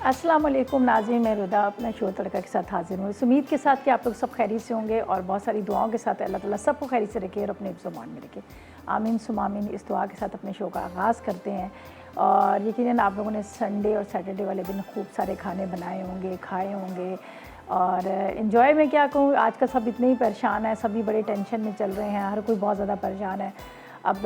अस्सलाम वालेकुम नाज़रीन, मैं रुदा अपना शो तड़का के साथ हाजिर हूँ। इस उम्मीद के साथ कि आप लोग सब खैरियत से होंगे और बहुत सारी दुआओं के साथ अल्लाह ताला सबको खैरियत से रखे और अपने हिफ्ज़-ओ-मान में रखे। आमीन सुम आमीन। इस दुआ के साथ अपने शो का आगाज़ करते हैं और यकीनन आप लोगों ने संडे और सैटरडे वाले दिन खूब सारे खाने बनाए होंगे, खाए होंगे और इन्जॉय में क्या कहूँ, आज कल सब इतने ही परेशान हैं, सभी बड़े टेंशन में चल रहे हैं, हर कोई बहुत ज़्यादा परेशान है। अब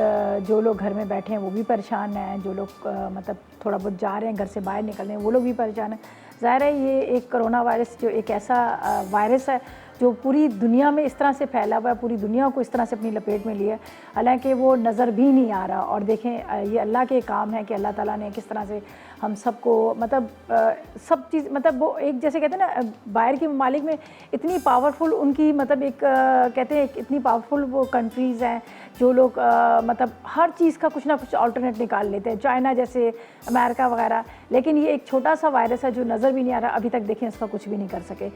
जो लोग घर में बैठे हैं वो भी परेशान हैं, जो लोग मतलब थोड़ा बहुत जा रहे हैं, घर से बाहर निकल रहे हैं, वो लोग भी परेशान हैं। ज़ाहिर है ये एक कोरोना वायरस जो एक ऐसा वायरस है जो पूरी दुनिया में इस तरह से फैला हुआ है, पूरी दुनिया को इस तरह से अपनी लपेट में लिया है, हालांकि वो नज़र भी नहीं आ रहा। और देखें ये अल्लाह के काम है कि अल्लाह ताला ने किस तरह से हम सबको मतलब सब चीज़ मतलब वो एक जैसे कहते हैं ना, बाहर के ममालिक में इतनी पावरफुल उनकी मतलब एक कहते हैं इतनी पावरफुल वो कंट्रीज़ हैं जो लोग मतलब हर चीज़ का कुछ ना कुछ अल्टरनेट निकाल लेते हैं, चाइना जैसे, अमेरिका वगैरह। लेकिन ये एक छोटा सा वायरस है जो नज़र भी नहीं आ रहा, अभी तक देखें इसका कुछ भी नहीं कर सके।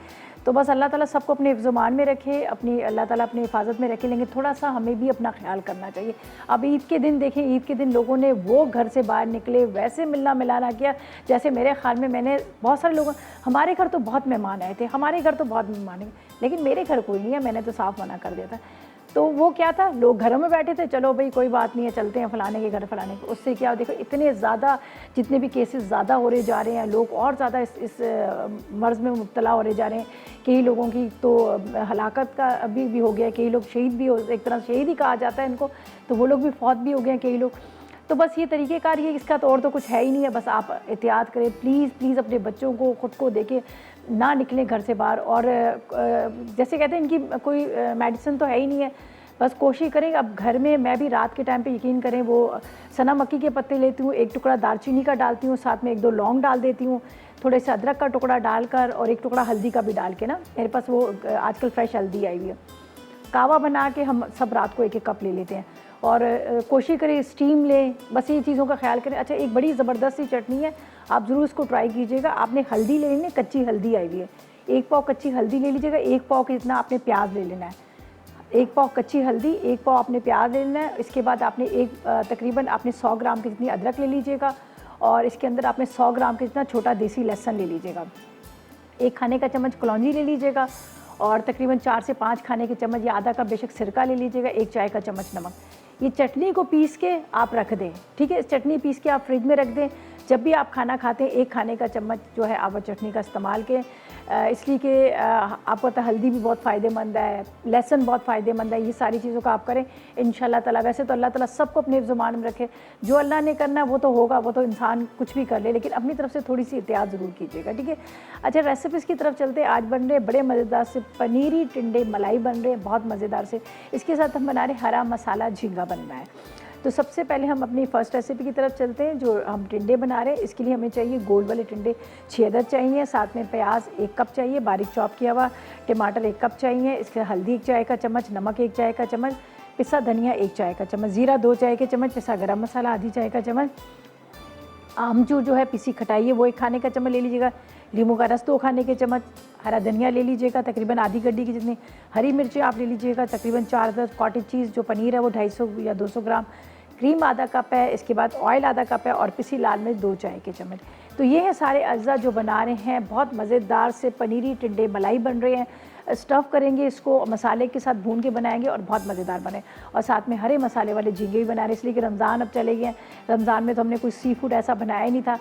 तो बस अल्लाह ताला सबको अपने हिफ्ज़-ओ-मान में रखे, अपनी अल्लाह ताला अपनी हिफाजत में रखे, लेकिन थोड़ा सा हमें भी अपना ख्याल करना चाहिए। अब ईद के दिन देखें, ईद के दिन लोगों ने वो घर से बाहर निकले, वैसे मिलना मिलाना किया जैसे मेरे ख्याल में मैंने बहुत सारे लोगों, हमारे घर तो बहुत मेहमान आए थे, हमारे घर तो बहुत मेहमान आए, लेकिन मेरे घर कोई नहीं है, मैंने तो साफ़ मना कर दिया था। तो वो क्या था, लोग घरों में बैठे थे, चलो भाई कोई बात नहीं है, चलते हैं फ़लाने के घर फ़लाने के। उससे क्या देखो इतने ज़्यादा जितने भी केसेस ज़्यादा हो रहे जा रहे हैं, लोग और ज़्यादा इस मर्ज़ में मुब्तला हो रहे जा रहे हैं। कई लोगों की तो हलाकत का अभी भी हो गया, कई लोग शहीद भी हो, एक तरह शहीद ही कहा जाता है इनको, तो वो लोग भी फौत भी हो गए हैं कई लोग। तो बस ये तरीक़ेकार ये, इसका तो और तो कुछ है ही नहीं है। बस आप एहतियात करें, प्लीज़ प्लीज़ अपने बच्चों को, ख़ुद को देखें, ना निकलें घर से बाहर। और जैसे कहते हैं इनकी कोई मेडिसिन तो है ही नहीं है, बस कोशिश करें। अब घर में मैं भी रात के टाइम पे यकीन करें वो सना मक्की के पत्ते लेती हूँ, एक टुकड़ा दालचीनी का डालती हूँ, साथ में 1-2 लौंग डाल देती हूँ, थोड़े से अदरक का टुकड़ा डालकर और एक टुकड़ा हल्दी का भी डाल के ना, मेरे पास वो आजकल फ्रेश हल्दी आई हुई है, कावा बना के हम सब रात को 1-1 कप ले लेते हैं और कोशिश करें स्टीम लें। बस ये चीज़ों का ख्याल करें। अच्छा, एक बड़ी ज़बरदस्त सी चटनी है, आप ज़रूर इसको ट्राई कीजिएगा। आपने हल्दी ले लेनी है, कच्ची हल्दी आई हुई है, 1 पाव कच्ची हल्दी ले लीजिएगा, 1 पाव के जितना आपने प्याज ले लेना है, 1 पाव कच्ची हल्दी, 1 पाव आपने प्याज ले लेना है। इसके बाद आपने तकरीबन आपने 100 ग्राम के जितनी अदरक ले लीजिएगा और इसके अंदर आपने 100 ग्राम के जितना छोटा देसी लहसुन ले लीजिएगा, 1 खाने का चम्मच कलौंजी ले लीजिएगा और तकरीबन 4 से 5 खाने के चम्मच या आधा कप बेशक सिरका ले लीजिएगा, 1 चाय का चम्मच नमक। ये चटनी को पीस के आप रख दें, ठीक है। इस चटनी पीस के आप फ्रिज में रख दें। जब भी आप खाना खाते हैं 1 खाने का चम्मच जो है आप चटनी का इस्तेमाल करें, इसलिए कि आपको पता है हल्दी भी बहुत फ़ायदेमंद है, लहसुन बहुत फ़ायदेमंद है। ये सारी चीज़ों का आप करें इंशाल्लाह ताला। वैसे तो अल्लाह ताला सबको अपने ज़ुबान में रखे, जो अल्लाह ने करना है वो तो होगा, वो तो इंसान कुछ भी कर ले, लेकिन अपनी तरफ से थोड़ी सी एहतियात ज़रूर कीजिएगा, ठीक है। अच्छा, रेसिपीज़ की तरफ चलते हैं। आज बन रहे बड़े मज़ेदार से पनीरी टिंडे मलाई बन रहे हैं, बहुत मज़ेदार से। इसके साथ हम बना रहे हरा मसाला झींगा बन रहा है। तो सबसे पहले हम अपनी फ़र्स्ट रेसिपी की तरफ चलते हैं, जो हम टिंडे बना रहे हैं। इसके लिए हमें चाहिए गोल वाले टिंडे 6 अदद चाहिए, साथ में प्याज 1 कप चाहिए बारीक चॉप किया हुआ, टमाटर 1 कप चाहिए, इसके हल्दी 1 चाय का चम्मच, नमक 1 चाय का चम्मच, पिसा धनिया 1 चाय का चम्मच, ज़ीरा 2 चाय के चम्मच, पिसा गरम मसाला आधी चाय का चम्मच, आमचूर जो है पिसी खटाई है वो 1 खाने का चम्मच ले लीजिएगा, नींबू का रस 2 खाने के चम्मच, हरा धनिया ले लीजिएगा तकरीबन आधी गड्डी की जितनी, हरी मिर्ची आप ले लीजिएगा तकरीबन 4 अदद, कॉटेज चीज़ जो पनीर है वो 250 या 200 ग्राम, क्रीम आधा कप है, इसके बाद ऑयल आधा कप है और पिसी लाल मिर्च 2 चाय के चम्मच। तो ये हैं सारे अज्जा जो बना रहे हैं। बहुत मज़ेदार से पनीरी टिंडे मलाई बन रहे हैं। स्टफ़ करेंगे इसको, मसाले के साथ भून के बनाएंगे और बहुत मज़ेदार बने। और साथ में हरे मसाले वाले झींगे भी बना रहे हैं, इसलिए कि रमज़ान अब चले गए हैं। रमज़ान में तो हमने कोई सी फूड ऐसा बनाया ही नहीं था,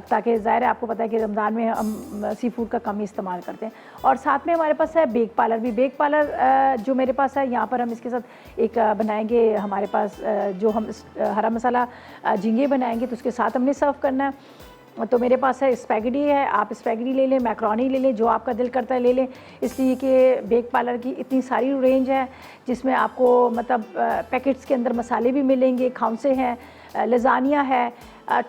ताकि ज़ाहिर है आपको पता है कि रमज़ान में हम सी फूड का कम ही इस्तेमाल करते हैं। और साथ में हमारे पास है बेक पार्लर भी। बेक पार्लर जो मेरे पास है, यहाँ पर हम इसके साथ एक बनाएंगे, हमारे पास जो हम हरा मसाला झींगे बनाएंगे तो उसके साथ हमने सर्व करना है। तो मेरे पास है स्पैगेटी है, आप स्पैगेटी ले लें, मैक्रोनी ले लें, जो आपका दिल करता है ले लें। इसलिए कि बेक पार्लर की इतनी सारी रेंज है जिसमें आपको मतलब पैकेट्स के अंदर मसाले भी मिलेंगे, खाउंसे हैं, लजानिया है,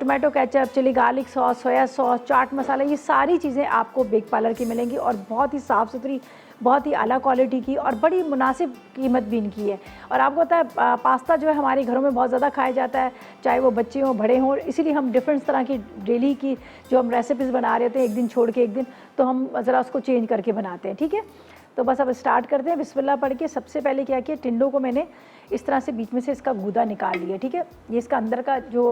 tomato ketchup, chilli garlic sauce, soya sauce, chaat masala, ये सारी चीज़ें आपको बेक पार्लर की मिलेंगी और बहुत ही साफ़ सुथरी, बहुत ही आला क्वालिटी की और बड़ी मुनासिब कीमत भी इनकी है। और आपको पता है पास्ता जो है हमारे घरों में बहुत ज़्यादा खाया जाता है, चाहे वो बच्चे हों बड़े हों, इसीलिए हम डिफरेंट तरह की डेली की जो हम रेसिपीज़ बना रहे होते हैं, एक दिन छोड़ के एक दिन, तो हम ज़रा उसको चेंज करके बनाते हैं, ठीक है। तो बस अब स्टार्ट करते हैं। बिस्मिल्लाह पढ़ के सबसे पहले क्या किया, टिंडों को मैंने इस तरह से बीच में से इसका गूदा निकाल लिया, ठीक है। ये इसका अंदर का जो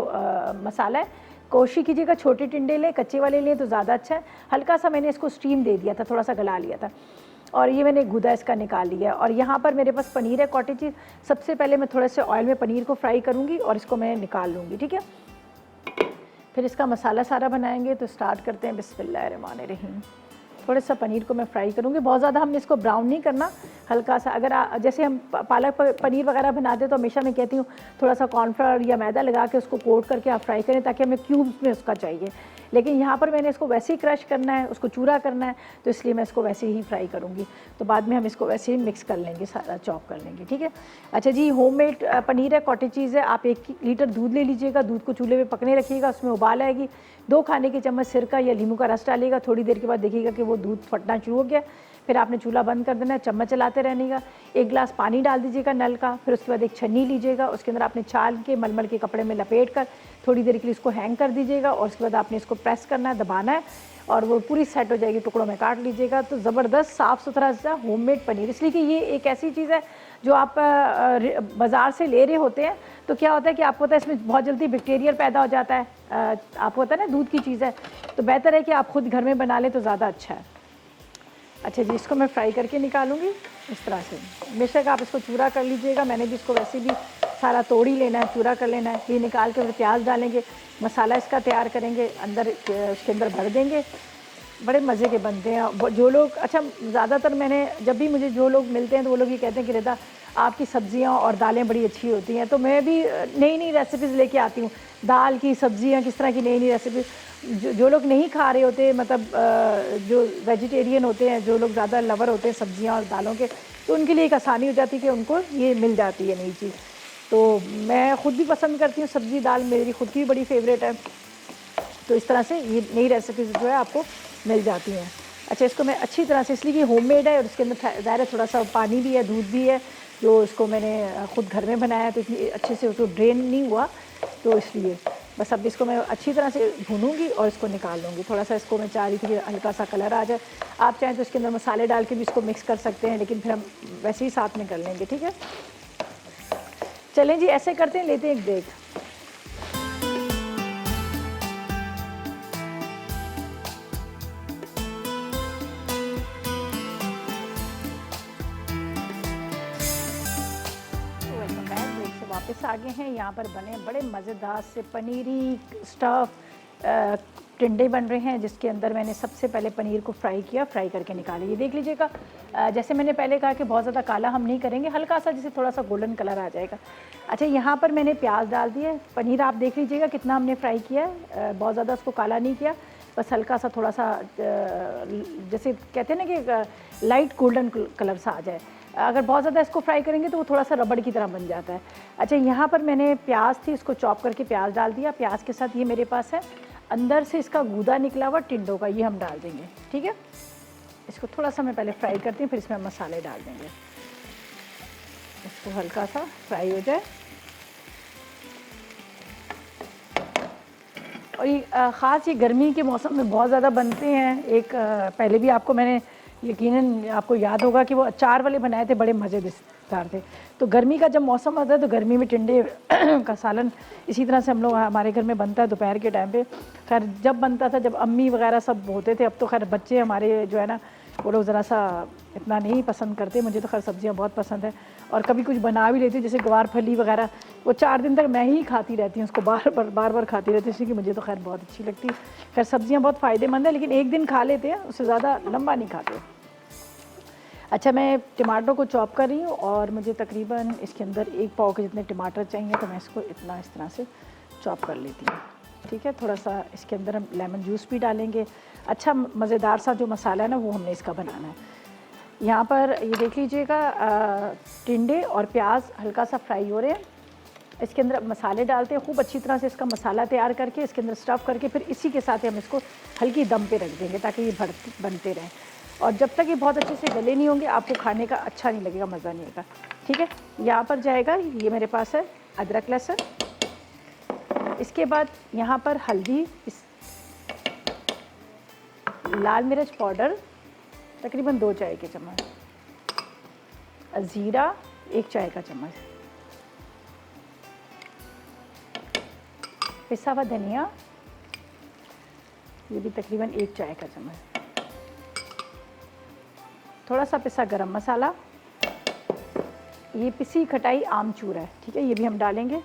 मसाला है कोशिश कीजिएगा छोटे टिंडे लें, कच्चे वाले लें तो ज़्यादा अच्छा है। हल्का सा मैंने इसको स्टीम दे दिया था, थोड़ा सा गला लिया था और ये मैंने गूदा इसका निकाल लिया। और यहाँ पर मेरे पास पनीर है कॉटेज चीज़। सबसे पहले मैं थोड़े से ऑयल में पनीर को फ्राई करूँगी और इसको मैं निकाल लूँगी, ठीक है। फिर इसका मसाला सारा बनाएंगे। तो स्टार्ट करते हैं, बिस्मिल्लाहिर्रहमानिर्रहीम। थोड़ा सा पनीर को मैं फ्राई करूँगी, बहुत ज़्यादा हमने इसको ब्राउन नहीं करना, हल्का सा। अगर जैसे हम पालक पनीर वगैरह बनाते हैं तो हमेशा मैं कहती हूँ थोड़ा सा कॉर्नफ्लावर या मैदा लगा के उसको कोट करके आप फ्राई करें, ताकि हमें क्यूब्स में उसका चाहिए। लेकिन यहाँ पर मैंने इसको वैसे ही क्रश करना है, उसको चूरा करना है, तो इसलिए मैं इसको वैसे ही फ्राई करूँगी। तो बाद में हम इसको वैसे ही मिक्स कर लेंगे, सारा चॉप कर लेंगे, ठीक है। अच्छा जी, होममेड पनीर है, कॉटेज चीज़ है। आप 1 लीटर दूध ले लीजिएगा, दूध को चूल्हे पे पकने रखिएगा, उसमें उबाल आएगी। 2 खाने के चम्मच सिरका या नींबू का रस डालिएगा। थोड़ी देर के बाद देखिएगा कि वो दूध फटना शुरू हो गया। फिर आपने चूल्हा बंद कर देना है, चम्मच चलाते रहने का। 1 गिलास पानी डाल दीजिएगा नल का। फिर उसके बाद एक छन्नी लीजिएगा, उसके अंदर आपने छाल के मलमल के कपड़े में लपेट कर थोड़ी देर के लिए इसको हैंग कर दीजिएगा। और उसके बाद आपने इसको प्रेस करना है, दबाना है और वो पूरी सेट हो जाएगी, टुकड़ों में काट लीजिएगा। तो ज़बरदस्त साफ़ सुथरा सा होममेड पनीर। इसलिए कि ये एक ऐसी चीज़ है जो आप बाज़ार से ले रहे होते हैं तो क्या होता है कि आपको पता है इसमें बहुत जल्दी बैक्टीरिया पैदा हो जाता है। आपको पता है ना, दूध की चीज़ है, तो बेहतर है कि आप खुद घर में बना लें तो ज़्यादा अच्छा है। अच्छा जी, इसको मैं फ्राई करके निकालूंगी इस तरह से। बेशक आप इसको चूरा कर लीजिएगा, मैंने भी इसको वैसे भी सारा तोड़ ही लेना है, चूरा कर लेना है। ये निकाल के फिर प्याज डालेंगे, मसाला इसका तैयार करेंगे, अंदर उसके अंदर भर देंगे। बड़े मज़े के बनते हैं। जो लोग, अच्छा ज़्यादातर मैंने जब भी मुझे जो लोग मिलते हैं तो वो लोग ये कहते हैं कि रिदा आपकी सब्ज़ियाँ और दालें बड़ी अच्छी होती हैं। तो मैं भी नई नई रेसिपीज़ लेके आती हूँ, दाल की, सब्ज़ियाँ किस तरह की नई नई रेसिपी। जो लोग नहीं खा रहे होते, मतलब जो वेजिटेरियन होते हैं, जो लोग ज़्यादा लवर होते हैं सब्ज़ियाँ और दालों के, तो उनके लिए एक आसानी हो जाती है कि उनको ये मिल जाती है नई चीज़। तो मैं ख़ुद भी पसंद करती हूँ सब्ज़ी दाल, मेरी ख़ुद की भी बड़ी फेवरेट है। तो इस तरह से ये नई रेसिपीज़ जो है आपको मिल जाती हैं। अच्छा, इसको मैं अच्छी तरह से, इसलिए कि होममेड है और इसके अंदर ज़ाहिर है थोड़ा सा पानी भी है, दूध भी है, जो इसको मैंने ख़ुद घर में बनाया, तो इसलिए अच्छे से उसको ड्रेन नहीं हुआ, तो इसलिए बस अब इसको मैं अच्छी तरह से भूनूंगी और इसको निकाल लूँगी। थोड़ा सा इसको मैं चाह रही थी कि हल्का सा कलर आ जाए। आप चाहें तो इसके अंदर मसाले डाल के भी इसको मिक्स कर सकते हैं, लेकिन फिर हम वैसे ही साथ में कर लेंगे, ठीक है। चलें जी, ऐसे करते हैं, लेते हैं एक ब्रेक। वापस आ गए हैं। यहाँ पर बने बड़े मज़ेदार से पनीरी स्टफ़ टिंडे बन रहे हैं, जिसके अंदर मैंने सबसे पहले पनीर को फ्राई किया, फ्राई करके निकाली। ये देख लीजिएगा, जैसे मैंने पहले कहा कि बहुत ज़्यादा काला हम नहीं करेंगे, हल्का सा जिसे थोड़ा सा गोल्डन कलर आ जाएगा। अच्छा, यहाँ पर मैंने प्याज डाल दिया है। पनीर आप देख लीजिएगा कितना हमने फ्राई किया है, बहुत ज़्यादा उसको काला नहीं किया, बस हल्का सा थोड़ा सा जैसे कहते हैं ना कि लाइट गोल्डन कलर सा आ जाए। अगर बहुत ज़्यादा इसको फ्राई करेंगे तो वो थोड़ा सा रबड़ की तरह बन जाता है। अच्छा, यहाँ पर मैंने प्याज थी, इसको चॉप करके प्याज डाल दिया। प्याज के साथ ये मेरे पास है अंदर से इसका गूदा निकला हुआ टिंडों का, ये हम डाल देंगे, ठीक है। इसको थोड़ा सा मैं पहले फ्राई करती हूँ, फिर इसमें मसाले डाल देंगे। इसको हल्का सा फ्राई हो जाए। और ये ख़ास ये गर्मी के मौसम में बहुत ज़्यादा बनते हैं। एक पहले भी आपको मैंने, यकीनन आपको याद होगा कि वो अचार वाले बनाए थे, बड़े मज़ेदार थे। तो गर्मी का जब मौसम आता है तो गर्मी में टिंडे का सालन इसी तरह से हम लोग, हमारे घर में बनता है दोपहर के टाइम पे। खैर जब बनता था, जब अम्मी वगैरह सब होते थे, अब तो खैर बच्चे हमारे जो है ना, वो लोग ज़रा सा इतना नहीं पसंद करते। मुझे तो खैर सब्ज़ियाँ बहुत पसंद है, और कभी कुछ बना भी लेती हूँ, जैसे गवार फली वगैरह, वो 4 दिन तक मैं ही खाती रहती हूँ, उसको बार बार खाती रहती हूँ, इसलिए कि मुझे तो खैर बहुत अच्छी लगती है। खैर सब्ज़ियाँ बहुत फ़ायदेमंद है, लेकिन एक दिन खा लेते हैं, उससे ज़्यादा लंबा नहीं खाते। अच्छा, मैं टमाटर को चॉप कर रही हूँ और मुझे तकरीबन इसके अंदर 1 पाव के जितने टमाटर चाहिए, तो मैं इसको इतना इस तरह से चॉप कर लेती हूँ, ठीक है। थोड़ा सा इसके अंदर हम लेमन जूस भी डालेंगे। अच्छा, मज़ेदार सा जो मसाला है ना, वो हमने इसका बनाना है। यहाँ पर ये देख लीजिएगा, टिंडे और प्याज हल्का सा फ्राई हो रहे हैं। इसके अंदर मसाले डालते हैं, खूब अच्छी तरह से इसका मसाला तैयार करके इसके अंदर स्टफ़ करके, फिर इसी के साथ हम इसको हल्की दम पे रख देंगे ताकि ये बनते रहें। और जब तक ये बहुत अच्छे से गले नहीं होंगे, आपको खाने का अच्छा नहीं लगेगा, मज़ा नहीं आएगा, ठीक है। यहाँ पर जाएगा, ये मेरे पास है अदरक लहसुन। इसके बाद यहाँ पर हल्दी, लाल मिर्च पाउडर तकरीबन 2 चाय के चम्मच, ज़ीरा 1 चाय का चम्मच, पिसा हुआ धनिया ये भी तकरीबन 1 चाय का चम्मच। थोड़ा सा पिसा गरम मसाला, ये पिसी खटाई आमचूर है, ठीक है, ये भी हम डालेंगे।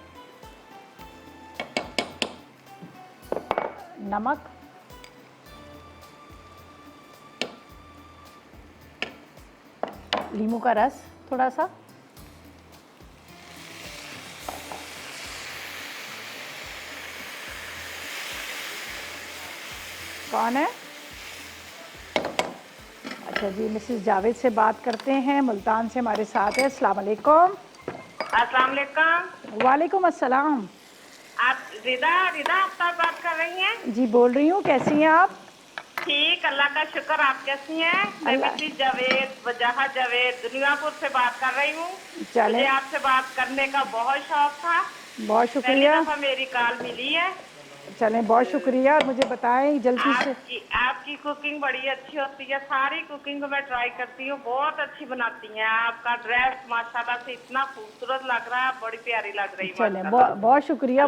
नमक, नींबू का रस थोड़ा सा, कौन है? अच्छा जी, मिसेस जावेद से बात करते हैं, मुल्तान से हमारे साथ है। अस्सलाम वालेकुम। अस्सलाम वालेकुम। वालेकुम अस्सलाम। आप रिदा आफ्ताब बात कर रही हैं? जी बोल रही हूँ, कैसी हैं आप? ठीक, अल्लाह का शुक्र। आप कैसी हैं? मैं मिसेस जावेद, वजाहा जावेद, दुनियापुर से बात कर रही हूँ। मुझे आपसे बात करने का बहुत शौक था। बहुत शुक्रिया। पहली दफा मेरी कॉल मिली है। चलें, बहुत शुक्रिया। और मुझे बताएं जल्दी से। आपकी कुकिंग बड़ी अच्छी होती है, सारी कुकिंग मैं ट्राई करती हूँ, बहुत अच्छी बनाती हैं। आपका ड्रेस माशाल्लाह से इतना खूबसूरत लग रहा है, बड़ी प्यारी लग रही है। चलें, बहुत शुक्रिया।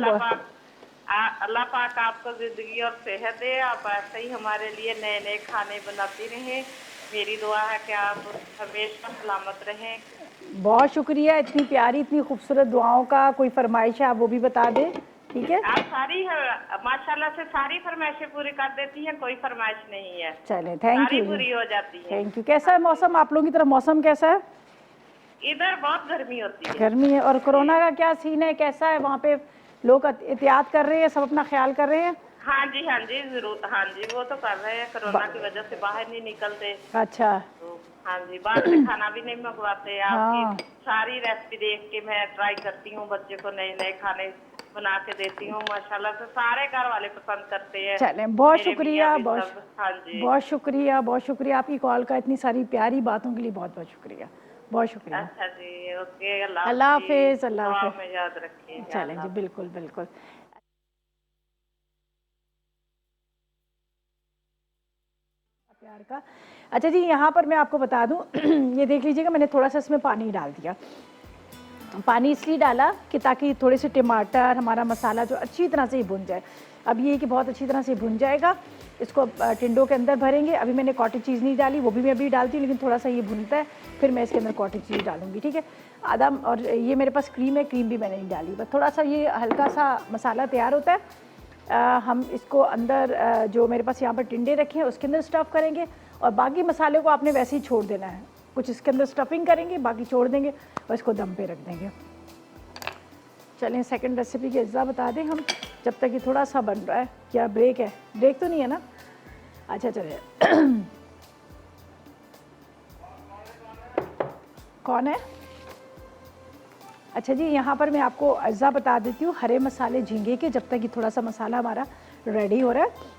अल्लाह पाक आपको जिंदगी और सेहत दे। आप ऐसे ही हमारे लिए नए नए खाने बनाती रहें। मेरी दुआ है कि आप हमेशा सलामत रहें। बहुत शुक्रिया इतनी प्यारी, इतनी खूबसूरत दुआओं का। कोई फरमाइश है आप वो भी बता दें, ठीक है? आप सारी माशाल्लाह से सारी फरमाइशें पूरी कर देती हैं, कोई फरमाइश नहीं है। चलें, थैंक यू। सारी पूरी हो जाती है। Thank you. कैसा है मौसम आप लोगों की तरफ? मौसम कैसा है? इधर बहुत गर्मी होती है। गर्मी है। और कोरोना का क्या सीन है, कैसा है वहाँ पे? लोग एहतियात कर रहे हैं, सब अपना ख्याल कर रहे हैं? हाँ जी जरूर। हाँ जी, वो तो कर रहे हैं। कोरोना की वजह से बाहर नहीं निकलते। अच्छा। तो हाँ जी, बाहर से खाना भी नहीं मंगवाते। हाँ। आपकी सारी रेसिपी देख के मैं ट्राई करती हूँ, बच्चे को नए नए खाने बना के देती हूँ। माशाल्लाह से सारे घर वाले पसंद करते हैं। चलें, बहुत मेरे शुक्रिया। मियाँ भी बहुत सब। हाँ जी, बहुत शुक्रिया, बहुत शुक्रिया आपकी कॉल का, इतनी सारी प्यारी बातों के लिए बहुत बहुत शुक्रिया। बहुत शुक्रिया। अच्छा जी, ओके, अल्लाह हाफिज़। अल्लाह दुआ हाफिज़। में याद रखिए। चलें जी, बिल्कुल बिल्कुल। प्यार का। अच्छा जी, यहाँ पर मैं आपको बता दूँ ये देख लीजिएगा, मैंने थोड़ा सा इसमें पानी डाल दिया। पानी इसलिए डाला कि ताकि थोड़े से टमाटर, हमारा मसाला जो अच्छी तरह से ही भुन जाए। अब ये कि बहुत अच्छी तरह से भुन जाएगा, इसको टिंडों के अंदर भरेंगे। अभी मैंने कॉटेज चीज़ नहीं डाली, वो भी मैं अभी डालती हूँ, लेकिन थोड़ा सा ये भुनता है, फिर मैं इसके अंदर कॉटेज चीज़ डालूंगी, ठीक है? आधा। और ये मेरे पास क्रीम है, क्रीम भी मैंने नहीं डाली, बस थोड़ा सा ये हल्का सा मसाला तैयार होता है। हम इसको अंदर जो मेरे पास यहाँ पर टिंडे रखे हैं उसके अंदर स्टफ़ करेंगे, और बाकी मसाले को आपने वैसे ही छोड़ देना है। कुछ इसके अंदर स्टफिंग करेंगे, बाकी छोड़ देंगे और इसको दम पे रख देंगे। चलें, सेकंड रेसिपी के अज्जा बता दें हम, जब तक ये थोड़ा सा बन रहा है। क्या ब्रेक है? ब्रेक तो नहीं है ना? अच्छा चलिए। कौन है? अच्छा जी, यहाँ पर मैं आपको अज्जा बता देती हूँ हरे मसाले झींगे के, जब तक ये थोड़ा सा मसाला हमारा रेडी हो रहा है।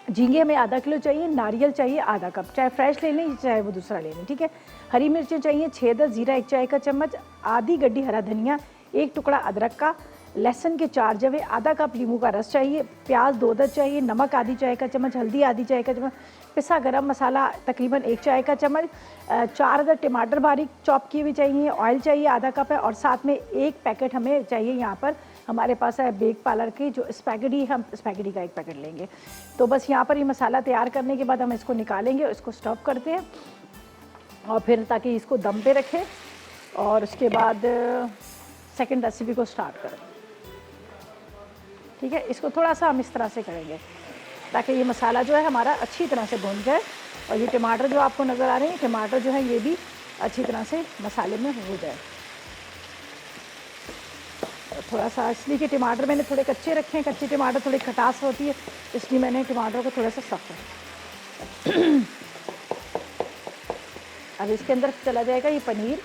झींगे हमें आधा किलो चाहिए, नारियल चाहिए आधा कप, चाहे फ्रेश ले लें चाहे वो दूसरा ले लें, ठीक है? हरी मिर्चें चाहिए 6-10, जीरा 1 चाय का चम्मच, आधी गड्डी हरा धनिया, 1 टुकड़ा अदरक का, लहसुन के 4 जवे, आधा कप नींबू का रस चाहिए, प्याज 2-10 चाहिए, नमक आधी चाय का चम्मच, हल्दी आधी चाय का चम्मच, पिसा गरम मसाला तकरीबन 1 चाय का चम्मच, 4 अदर टमाटर बारीक चॉप किए हुए चाहिए, ऑयल चाहिए आधा कप है, और साथ में 1 पैकेट हमें चाहिए यहाँ पर, हमारे पास है बेक पार्लर की जो स्पैगेटी, हम स्पैगेटी का 1 पैकेट लेंगे। तो बस यहाँ पर ये मसाला तैयार करने के बाद हम इसको निकालेंगे, इसको स्टफ करते हैं, और फिर ताकि इसको दम पे रखें, और उसके बाद सेकंड रेसिपी को स्टार्ट करें, ठीक है? इसको थोड़ा सा हम इस तरह से करेंगे ताकि ये मसाला जो है हमारा अच्छी तरह से भुन जाए, और ये टमाटर जो आपको नज़र आ रहे हैं, टमाटर जो है ये भी अच्छी तरह से मसाले में हो जाए। थोड़ा सा इसलिए कि टमाटर मैंने थोड़े कच्चे रखे हैं, कच्चे टमाटर थोड़ी खटास होती है, इसलिए मैंने टमाटर को थोड़ा सा सख्त है। अब इसके अंदर चला जाएगा ये पनीर,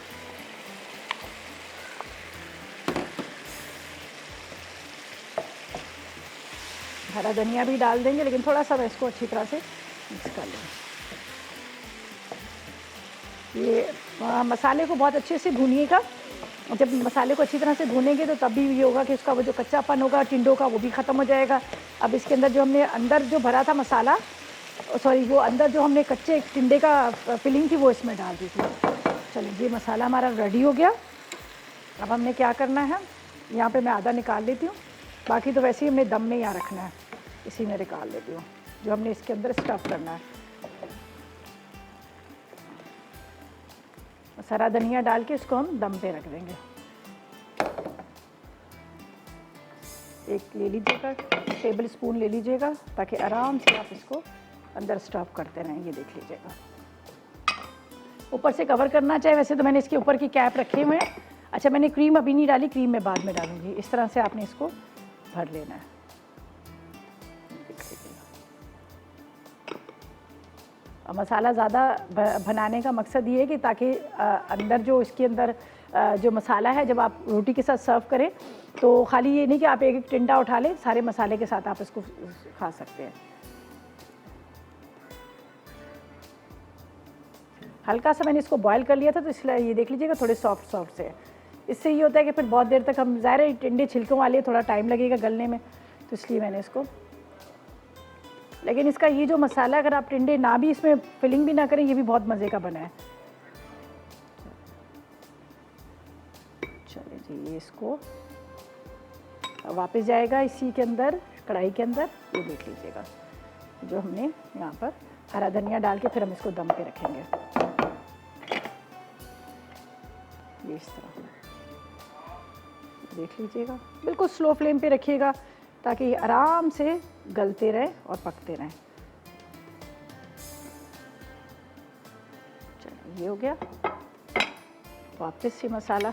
हरा धनिया भी डाल देंगे, लेकिन थोड़ा सा मैं इसको अच्छी तरह से मिक्स कर लेंगे। ये मसाले को बहुत अच्छे से भूनिएगा, जब मसाले को अच्छी तरह से भूनेंगे तो तभी ये होगा कि उसका वो जो कच्चापन होगा टिंडों का वो भी ख़त्म हो जाएगा। अब इसके अंदर जो हमने अंदर जो भरा था मसाला, सॉरी वो अंदर जो हमने कच्चे टिंडे का फिलिंग थी वो इसमें डाल दी थी। चलिए, ये मसाला हमारा रेडी हो गया। अब हमने क्या करना है, यहाँ पे मैं आधा निकाल लेती हूँ, बाकी तो वैसे ही हमने दम में यहाँ रखना है, इसी में निकाल लेती हूँ। जो हमने इसके अंदर स्टफ़ करना है। हरा धनिया डाल के इसको हम दम पे रख देंगे। एक ले लीजिएगा, टेबल स्पून ले लीजिएगा ताकि आराम से आप इसको अंदर स्टफ़ करते रहें। ये देख लीजिएगा, ऊपर से कवर करना चाहिए। वैसे तो मैंने इसके ऊपर की कैप रखे हुए हैं। अच्छा, मैंने क्रीम अभी नहीं डाली, क्रीम मैं बाद में डालूंगी। इस तरह से आपने इसको भर लेना है। मसाला ज़्यादा बनाने का मकसद ये है कि ताकि अंदर जो इसके अंदर जो मसाला है जब आप रोटी के साथ सर्व करें तो खाली ये नहीं कि आप एक एक टिंडा उठा लें, सारे मसाले के साथ आप इसको खा सकते हैं। हल्का सा मैंने इसको बॉईल कर लिया था तो इसलिए ये देख लीजिएगा थोड़े सॉफ्ट सॉफ्ट से। इससे ये होता है कि फिर बहुत देर तक हम, ज़ाहिर है टिंडे छिलकों वाले थोड़ा टाइम लगेगा गलने में, तो इसलिए मैंने इसको, लेकिन इसका ये जो मसाला अगर आप टिंडे ना भी इसमें फिलिंग भी ना करें, ये भी बहुत मज़े का बना है। चलिए जी, ये इसको वापस जाएगा इसी के अंदर, कढ़ाई के अंदर। ये देख लीजिएगा जो हमने यहाँ पर हरा धनिया डाल के फिर हम इसको दम पे रखेंगे। ये इस तरह देख लीजिएगा, बिल्कुल स्लो फ्लेम पे रखिएगा ताकि ये आराम से गलते रहे और पकते रहें। चलिए, ये हो गया। वापस से मसाला,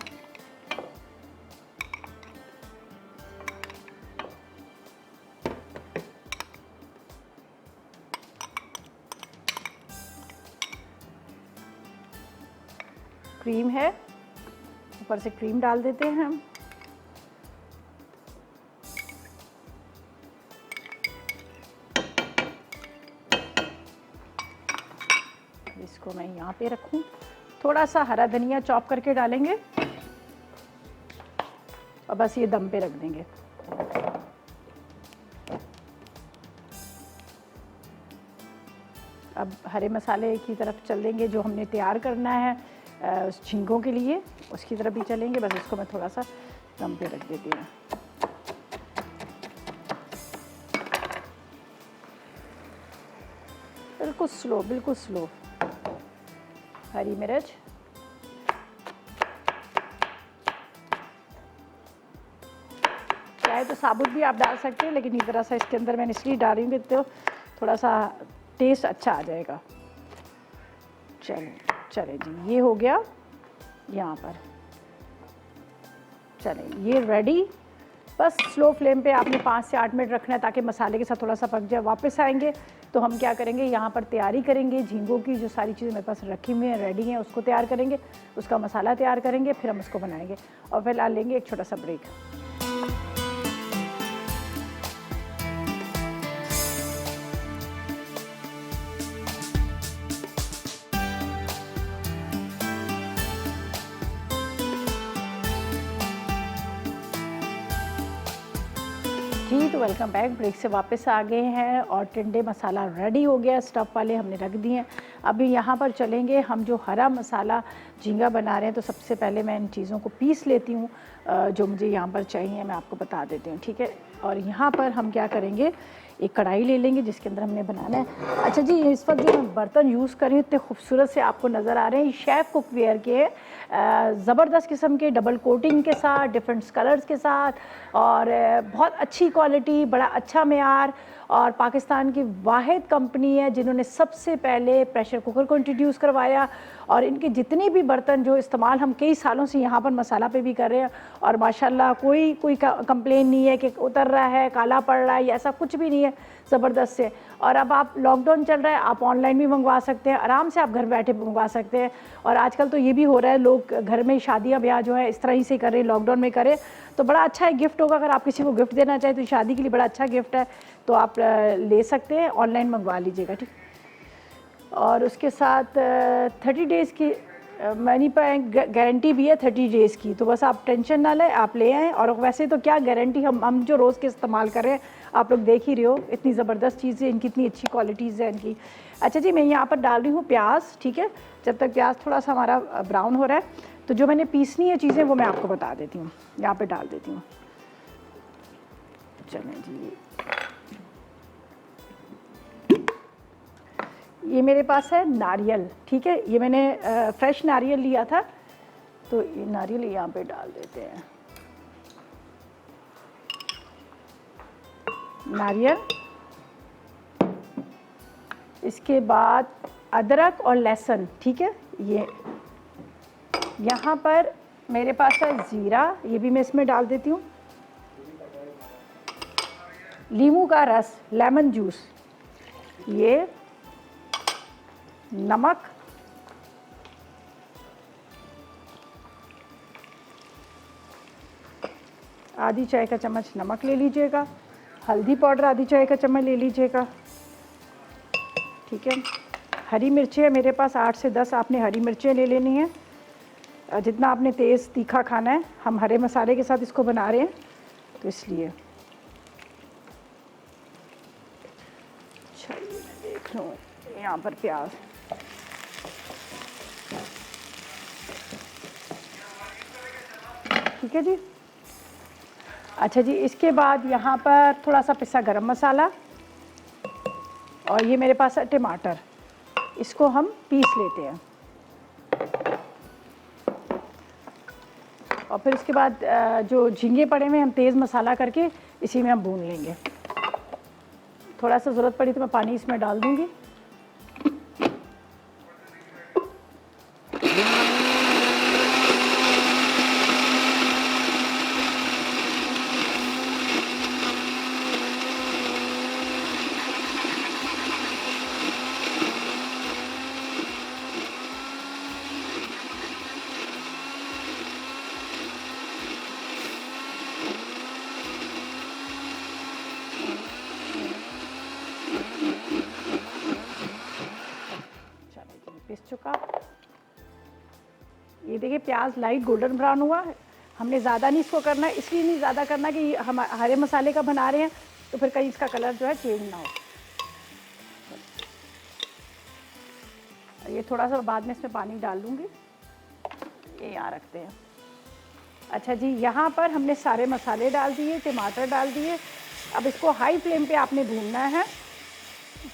क्रीम है, ऊपर से क्रीम डाल देते हैं हम। इसको मैं यहाँ पे रखूँ, थोड़ा सा हरा धनिया चॉप करके डालेंगे और बस ये दम पे रख देंगे। अब हरे मसाले की तरफ चल देंगे जो हमने तैयार करना है उस झींगों के लिए, उसकी तरफ भी चलेंगे। बस इसको मैं थोड़ा सा दम पे रख देती हूँ। बिल्कुल स्लो, बिल्कुल स्लो। हरी मिर्च, चाहे तो साबुत भी आप डाल सकते हैं, लेकिन इस तरह सा इसके अंदर मैंने इसलिए डाली भी तो थोड़ा सा टेस्ट अच्छा आ जाएगा। चले जी, ये हो गया यहाँ पर। चले, ये रेडी। बस स्लो फ्लेम पे आपने 5 से 8 मिनट रखना है ताकि मसाले के साथ थोड़ा सा पक जाए। वापस आएंगे तो हम क्या करेंगे, यहाँ पर तैयारी करेंगे झींगों की। जो सारी चीज़ें मेरे पास रखी हुई हैं, रेडी हैं, उसको तैयार करेंगे, उसका मसाला तैयार करेंगे, फिर हम उसको बनाएंगे। और फिलहाल लेंगे एक छोटा सा ब्रेक। जी, तो वेलकम बैक। ब्रेक से वापस आ गए हैं और टिंडे मसाला रेडी हो गया, स्टफ़ वाले हमने रख दिए हैं। अभी यहाँ पर चलेंगे हम जो हरा मसाला झींगा बना रहे हैं। तो सबसे पहले मैं इन चीज़ों को पीस लेती हूँ जो मुझे यहाँ पर चाहिए, मैं आपको बता देती हूँ, ठीक है। और यहाँ पर हम क्या करेंगे, एक कढ़ाई ले लेंगे जिसके अंदर हमने बनाना है। अच्छा जी, इस वक्त जो मैं बर्तन यूज़ कर रही हूँ इतने खूबसूरत से आपको नज़र आ रहे हैं। शेफ़ कुकवेयर के ज़बरदस्त किस्म के, डबल कोटिंग के साथ, डिफरेंट कलर्स के साथ, और बहुत अच्छी क्वालिटी, बड़ा अच्छा मेयार। और पाकिस्तान की वाहिद कंपनी है जिन्होंने सबसे पहले प्रेशर कुकर को इंट्रोड्यूस करवाया। और इनके जितने भी बर्तन जो इस्तेमाल हम कई सालों से यहाँ पर मसाला पे भी कर रहे हैं, और माशाल्लाह कोई कंप्लेन नहीं है कि उतर रहा है, काला पड़ रहा है, या ऐसा कुछ भी नहीं है, ज़बरदस्त से। और अब आप, लॉकडाउन चल रहा है, आप ऑनलाइन भी मंगवा सकते हैं, आराम से आप घर बैठे मंगवा सकते हैं। और आजकल तो ये भी हो रहा है, लोग घर में शादियाँ ब्याह जो है इस तरह ही से कर रहे हैं, लॉकडाउन में करें तो बड़ा अच्छा है, गिफ्ट होगा। अगर आप किसी को गिफ्ट देना चाहें तो शादी के लिए बड़ा अच्छा गिफ्ट है, तो आप ले सकते हैं, ऑनलाइन मंगवा लीजिएगा, ठीक। और उसके साथ 30 डेज़ की मनी पर गारंटी भी है, 30 डेज़ की। तो बस आप टेंशन ना लें, आप ले आएँ। और वैसे तो क्या गारंटी, हम जो रोज़ के इस्तेमाल कर रहे हैं, आप लोग देख ही रहे हो, इतनी ज़बरदस्त चीज़ें, इनकी इतनी अच्छी क्वालिटीज़ है इनकी। अच्छा जी, मैं यहाँ पर डाल रही हूँ प्याज, ठीक है। जब तक प्याज थोड़ा सा हमारा ब्राउन हो रहा है, तो जो मैंने पीसनी है चीज़ें वो मैं आपको बता देती हूँ, यहाँ पे डाल देती हूँ। चलें जी, ये मेरे पास है नारियल, ठीक है, ये मैंने फ्रेश नारियल लिया था, तो ये नारियल यहाँ पे डाल देते हैं। नारियल, इसके बाद अदरक और लहसुन, ठीक है। ये यहाँ पर मेरे पास है ज़ीरा, ये भी मैं इसमें डाल देती हूँ। नींबू का रस, लेमन जूस, ये नमक, आधी चाय का चम्मच नमक ले लीजिएगा। हल्दी पाउडर आधी चाय का चम्मच ले लीजिएगा, ठीक है। हरी मिर्चें है मेरे पास 8 से 10 आपने हरी मिर्चें ले लेनी है, जितना आपने तेज़ तीखा खाना है। हम हरे मसाले के साथ इसको बना रहे हैं तो इसलिए। चलिए मैं देख लूँ यहाँ पर प्याज, ठीक है जी। अच्छा जी, इसके बाद यहाँ पर थोड़ा सा पिसा गरम मसाला, और ये मेरे पास है टमाटर, इसको हम पीस लेते हैं। और फिर इसके बाद जो झींगे पड़े हुए हम तेज़ मसाला करके इसी में हम भून लेंगे। थोड़ा सा ज़रूरत पड़ी तो मैं पानी इसमें डाल दूँगी। पिस चुका। ये देखिए प्याज लाइट गोल्डन ब्राउन हुआ है। हमने ज़्यादा नहीं इसको करना, इसलिए नहीं ज़्यादा करना कि हम हरे मसाले का बना रहे हैं तो फिर कहीं इसका कलर जो है चेंज ना हो। ये थोड़ा सा बाद में इसमें पानी डाल दूँगी। ये यहाँ रखते हैं। अच्छा जी, यहाँ पर हमने सारे मसाले डाल दिए, टमाटर डाल दिए। अब इसको हाई फ्लेम पे आपने भूनना है,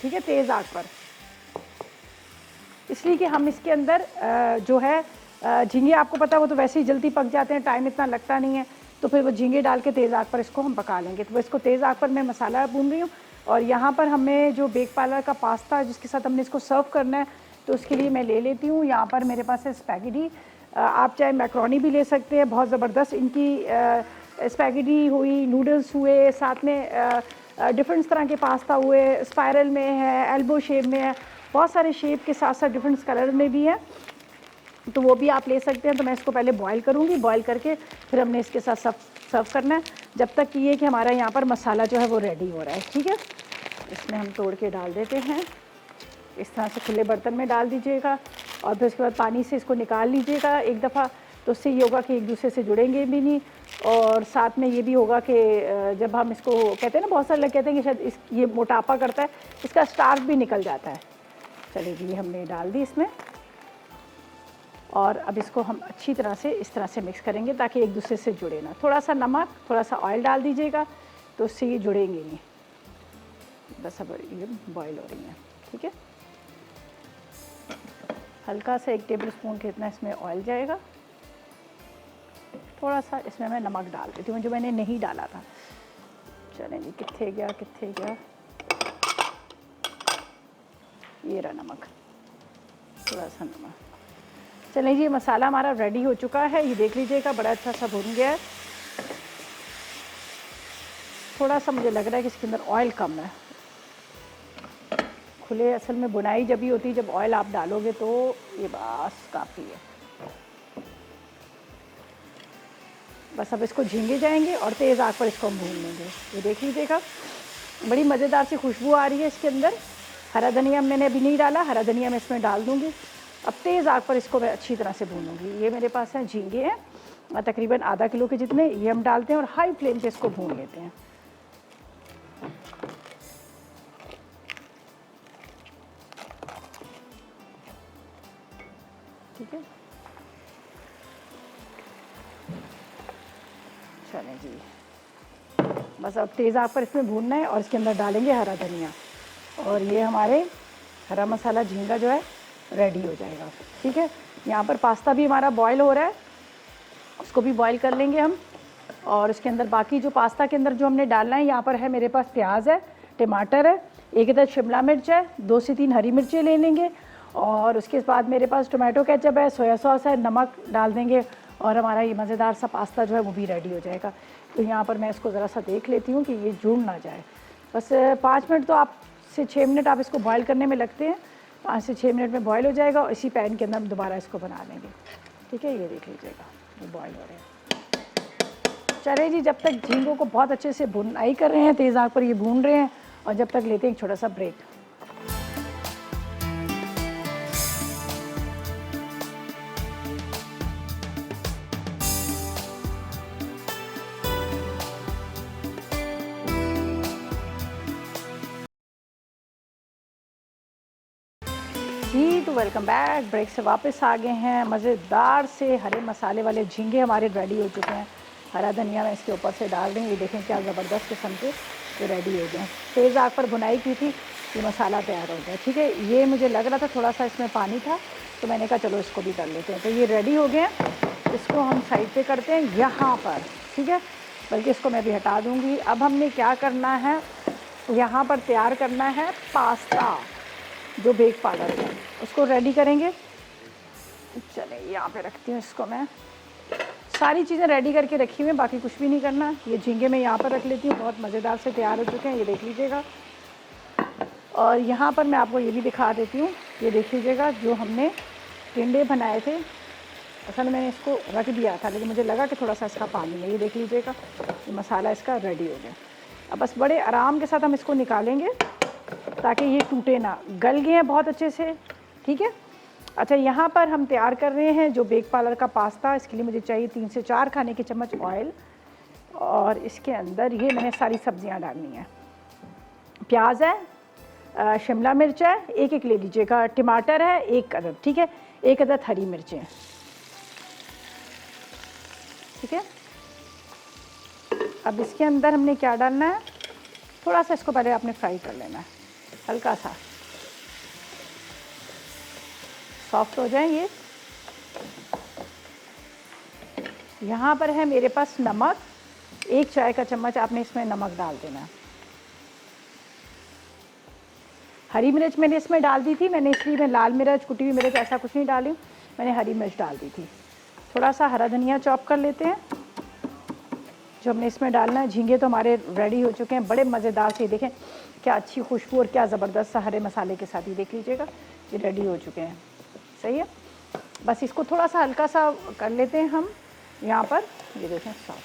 ठीक है, तेज़ आंच पर। इसलिए कि हम इसके अंदर जो है झींगे, आपको पता है वो तो वैसे ही जल्दी पक जाते हैं, टाइम इतना लगता नहीं है, तो फिर वो झींगे डाल के तेज़ आंच पर इसको हम पका लेंगे। तो इसको तेज़ आंच पर मैं मसाला भून रही हूँ। और यहाँ पर हमें जो बेक पार्लर का पास्ता जिसके साथ हमने इसको सर्व करना है, तो उसके लिए मैं ले लेती हूँ। यहाँ पर मेरे पास है स्पैगेटी, आप चाहे मैक्रोनी भी ले सकते हैं, बहुत ज़बरदस्त इनकी स्पैगेटी हुई, नूडल्स हुए, साथ में डिफरेंट तरह के पास्ता हुए, स्पायरल में है, एल्बो शेप में है, बहुत सारे शेप के साथ साथ डिफरेंट कलर में भी है, तो वो भी आप ले सकते हैं। तो मैं इसको पहले बॉईल करूँगी, बॉईल करके फिर हमने इसके साथ सर्व करना है, जब तक कि ये कि हमारा यहाँ पर मसाला जो है वो रेडी हो रहा है, ठीक है। इसमें हम तोड़ के डाल देते हैं, इस तरह से खुले बर्तन में डाल दीजिएगा, और फिर उसके बाद पानी से इसको निकाल लीजिएगा एक दफ़ा, तो उससे ये होगा कि एक दूसरे से जुड़ेंगे भी नहीं। और साथ में ये भी होगा कि जब हम इसको कहते हैं ना, बहुत सारे लोग कहते हैं कि शायद ये मोटापा करता है, इसका स्टार्च भी निकल जाता है। चलिए जी, हमने डाल दी इसमें, और अब इसको हम अच्छी तरह से इस तरह से मिक्स करेंगे ताकि एक दूसरे से जुड़े ना। थोड़ा सा नमक, थोड़ा सा ऑयल डाल दीजिएगा, तो उससे ये जुड़ेंगे नहीं। बस अब ये बॉईल हो रही है, ठीक है। हल्का सा 1 टेबल स्पून के इतना इसमें ऑयल जाएगा। थोड़ा सा इसमें मैं नमक डाल देती हूँ जो मैंने नहीं डाला था। चलें जी, कित्थे गया कित्थे गया, ये रहा नमक, थोड़ा सा नमक। चलें जी, मसाला हमारा रेडी हो चुका है, ये देख लीजिएगा बड़ा अच्छा सा भुन गया है। थोड़ा सा मुझे लग रहा है कि इसके अंदर ऑयल कम है। खुले असल में बुनाई जब ही होती है जब ऑयल आप डालोगे, तो ये बस काफ़ी है। बस अब इसको झींगे जाएंगे और तेज़ आग पर इसको हम भून लेंगे। ये देख लीजिएगा बड़ी मज़ेदार सी खुशबू आ रही है इसके अंदर। हरा धनिया मैंने अभी नहीं डाला, हरा धनिया मैं इसमें डाल दूँगी। अब तेज़ आग पर इसको मैं अच्छी तरह से भूनूंगी। ये मेरे पास हैं झींगे हैं तकरीबन आधा किलो के जितने, ये हम डालते हैं और हाई फ्लेम पे इसको भून लेते हैं। ठीक है, चलें जी, बस अब तेज़ आग पर इसमें भूनना है और इसके अंदर डालेंगे हरा धनिया। और ये हमारे हरा मसाला झींगा जो है रेडी हो जाएगा। ठीक है, यहाँ पर पास्ता भी हमारा बॉयल हो रहा है, उसको भी बॉयल कर लेंगे हम। और उसके अंदर बाकी जो पास्ता के अंदर जो हमने डालना है, यहाँ पर है मेरे पास प्याज है, टमाटर है, एक इधर शिमला मिर्च है, 2 से 3 हरी मिर्चें ले लेंगे। और उसके बाद मेरे पास टोमेटो केचप है, सोया सॉस है, नमक डाल देंगे और हमारा ये मज़ेदार सा पास्ता जो है वो भी रेडी हो जाएगा। तो यहाँ पर मैं इसको ज़रा सा देख लेती हूँ कि ये जुड़ ना जाए। बस 5 मिनट तो आप से 6 मिनट आप इसको बॉयल करने में लगते हैं। 5 से 6 मिनट में बॉयल हो जाएगा और इसी पैन के अंदर हम दोबारा इसको बना लेंगे। ठीक है, ये देख लीजिएगा ये बॉयल हो रहे हैं। चले जी, जब तक झींगों को बहुत अच्छे से भुनाई कर रहे हैं, तेज़ आंच पर ये भून रहे हैं, और जब तक लेते हैं एक छोटा सा ब्रेक। जी तो वेलकम बैक, ब्रेक से वापस आ गए हैं। मज़ेदार से हरे मसाले वाले झींगे हमारे रेडी हो चुके हैं। हरा धनिया मैं इसके ऊपर से डाल देंगे। ये देखें क्या ज़बरदस्त किस्म के ये रेडी हो गए। तेज़ आग पर भुनाई की थी, ये मसाला तैयार हो गया। ठीक है, ये मुझे लग रहा था थोड़ा सा इसमें पानी था, तो मैंने कहा चलो इसको भी कर लेते हैं। तो ये रेडी हो गए हैं, इसको हम साइड पे करते हैं यहाँ पर। ठीक है, बल्कि इसको मैं भी हटा दूँगी। अब हमने क्या करना है, यहाँ पर तैयार करना है पास्ता जो बेक पाउडर है, उसको रेडी करेंगे। चले यहाँ पे रखती हूँ इसको, मैं सारी चीज़ें रेडी करके रखी हुई हैं, बाकी कुछ भी नहीं करना। ये झींगे मैं यहाँ पर रख लेती हूँ, बहुत मज़ेदार से तैयार हो चुके हैं, ये देख लीजिएगा। और यहाँ पर मैं आपको ये भी दिखा देती हूँ, ये देख लीजिएगा जो हमने टिंडे बनाए थे। असल में मैंने इसको रख दिया था, लेकिन मुझे लगा कि थोड़ा सा इसका पानी है। ये देख लीजिएगा, ये मसाला इसका रेडी हो गया। अब बस बड़े आराम के साथ हम इसको निकालेंगे ताकि ये टूटे ना। गल गए हैं बहुत अच्छे से। ठीक है, अच्छा यहाँ पर हम तैयार कर रहे हैं जो बेक पार्लर का पास्ता। इसके लिए मुझे चाहिए 3 से 4 खाने के चम्मच ऑयल, और इसके अंदर ये मैंने सारी सब्जियां डालनी है। प्याज है, शिमला मिर्च है, एक ले लीजिएगा, टमाटर है 1 अदद। ठीक है, 1 अदद हरी मिर्चें। ठीक है, अब इसके अंदर हमने क्या डालना है, थोड़ा सा इसको पहले आपने फ्राई कर लेना है, हल्का सा सॉफ्ट हो जाए ये। यहाँ पर है मेरे पास नमक, 1 चाय का चम्मच आपने इसमें नमक डाल देना है। हरी मिर्च मैंने इसमें डाल दी थी, मैंने इसलिए मैं लाल मिर्च, कुटी हुई मिर्च ऐसा कुछ नहीं डाली, मैंने हरी मिर्च डाल दी थी। थोड़ा सा हरा धनिया चॉप कर लेते हैं जो हमने इसमें डालना है। झींगे तो हमारे रेडी हो चुके हैं, बड़े मज़ेदार से। देखें क्या अच्छी खुशबू और क्या ज़बरदस्त सा हरे मसाले के साथ, ही देख लीजिएगा ये रेडी हो चुके हैं। सही है, बस इसको थोड़ा सा हल्का सा कर लेते हैं हम यहाँ पर। ये देखें साफ,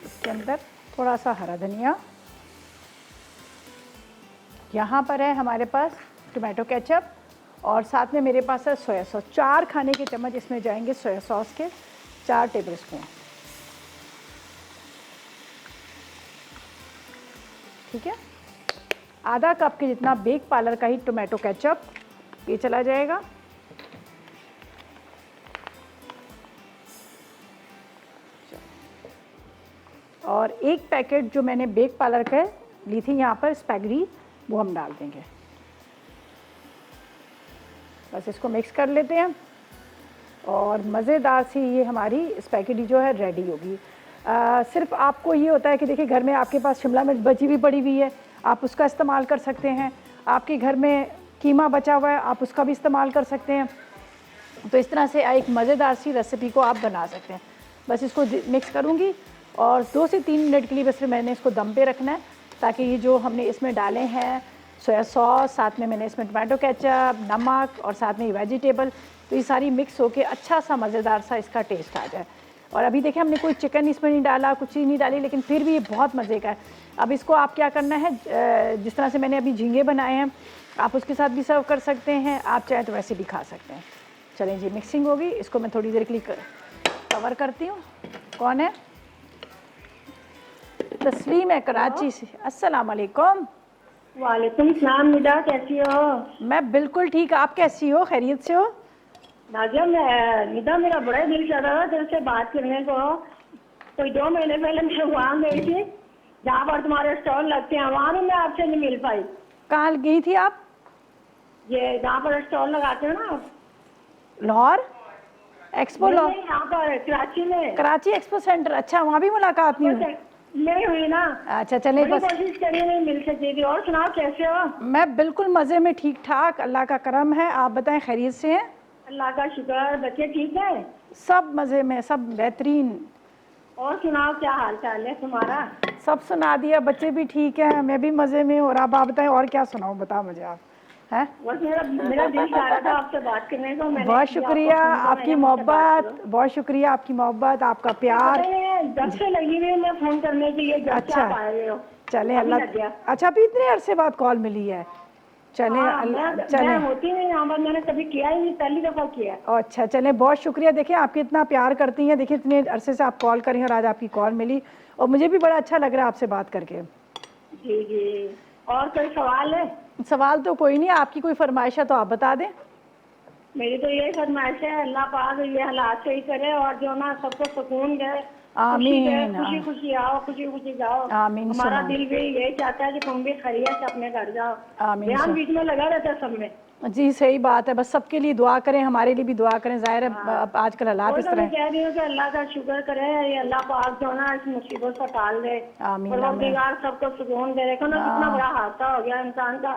इसके अंदर थोड़ा सा हरा धनिया। यहाँ पर है हमारे पास टोमेटो केचप, और साथ में मेरे पास है सोया सॉस। 4 खाने के चम्मच इसमें जाएंगे सोया सॉस के, 4 टेबल स्पून। ठीक है, आधा कप के जितना बेक पार्लर का ही टोमेटो केचप ये चला जाएगा। और 1 पैकेट जो मैंने बेक पार्लर का ली थी यहाँ पर स्पैगेटी, वो हम डाल देंगे। बस इसको मिक्स कर लेते हैं और मज़ेदार सी ये हमारी स्पैगेटी जो है रेडी होगी। सिर्फ आपको ये होता है कि देखिए घर में आपके पास शिमला मिर्च बची हुई पड़ी हुई है, आप उसका इस्तेमाल कर सकते हैं। आपके घर में कीमा बचा हुआ है, आप उसका भी इस्तेमाल कर सकते हैं। तो इस तरह से एक मज़ेदार सी रेसिपी को आप बना सकते हैं। बस इसको मिक्स करूँगी और 2 से 3 मिनट के लिए बस मैंने इसको दम पे रखना है, ताकि ये जो हमने इसमें डाले हैं सोया सॉस, साथ में मैंने इसमें टमाटो केचप, नमक और साथ में वेजिटेबल, तो ये सारी मिक्स होके अच्छा सा मज़ेदार सा इसका टेस्ट आ जाए। और अभी देखिए हमने कोई चिकन इसमें नहीं डाला, कुछ चीज़ नहीं डाली, लेकिन फिर भी ये बहुत मज़े का है। अब इसको आप क्या करना है, जिस तरह से मैंने अभी झींगे बनाए हैं आप उसके साथ भी सर्व कर सकते हैं, आप चाहे तो वैसे भी खा सकते हैं। चलें जी, मिक्सिंग होगी, इसको मैं थोड़ी देर के लिए कवर करती हूँ। कौन है? तस्लीम है कराची से। अस्सलाम वालेकुम। वालेकुम सलाम। निदा कैसी हो? मैं बिल्कुल ठीक, आप कैसी हो? खैरियत से हो? नाजिया, मैं निदा, मेरा बड़ा दिल चाह रहा था दिल से बात करने को। कोई 2 महीने पहले मैं वहाँ गई थी, जहाँ पर तुम्हारे स्टॉल लगते हैं वहाँ भी मैं आपसे नहीं मिल पाई। कहाँ गई थी आप? ये जहाँ पर स्टॉल लगाते हो ना आप, लाहौर एक्सपो, नहीं नहीं, यहाँ पर कराची में। Karachi expo centre. अच्छा, वहाँ भी मुलाकात नहीं हुई? नहीं हुई ना। अच्छा चले, बड़ी बस कोशिश करी नहीं मिल सकती थी। और सुनाओ कैसे हो? मैं बिल्कुल मज़े में, ठीक ठाक, अल्लाह का करम है। आप बताएं, खैरियत से हैं? अल्लाह का शुक्र। बच्चे ठीक है? सब मज़े में, सब बेहतरीन। और सुनाओ क्या हाल चाल है तुम्हारा? सब सुना दिया, बच्चे भी ठीक हैं, मैं भी मज़े में हूँ। और आप बताएं, और क्या सुनाऊँ, बताओ मुझे आप। हैं? बस मेरा मेरा दिल चाह रहा था आपसे बात करने को। मैंने बहुत किया, शुक्रिया आपको फोन किया, आपकी मैंने मुझसे बात मोहब्बत, करो। बहुत शुक्रिया आपकी मोहब्बत, आपका प्यार। पता है, जब से लगी हुई हूँ मैं फोन करने के लिए, जब से अच्छा, आप आए हुए हो चलें, अभी अल्लाह। लग गया। अच्छा, अभी इतने अरसे बाद कॉल मिली है। चलें, हाँ, मैं चलें। होती नहीं यहाँ पर, मैंने कभी किया ही नहीं, पहली दफा किया। अच्छा चलें, बहुत शुक्रिया। देखिए, आपके इतना प्यार करती हैं, देखिए इतने अरसे से आप कॉल करें और आज आपकी कॉल मिली, और मुझे भी बड़ा अच्छा लग रहा है आपसे बात करके। जी जी। और कोई सवाल है? सवाल तो कोई नहीं, आपकी कोई फरमाइश है तो आप बता दें। मेरी तो यही फरमाइश है, अल्लाह पाक ये हालात सही करे और जो ना सबको सुकून दे, खुशी दे, आमीन। खुशी खुशी आओ, खुशी खुशी जाओ। आमीन हमारा सुना। दिल भी यही चाहता है कि तुम भी खैरियत से अपने घर जाओ। आमीन ध्यान सुना। बीच में लगा रहता है सब में। जी सही बात है, बस सबके लिए दुआ करें, हमारे लिए भी दुआ करें। ज़ाहिर है अब आजकल हालात और इस तो तरह मैं हैं। कह रही हूँ कि अल्लाह का शुक्र करे, ये अल्लाह पाक जो ना इस मुसीबत से टाल दे। आमीन, और आमीन। सबको सुकून दे। देखो ना कितना बड़ा हादसा हो गया, इंसान का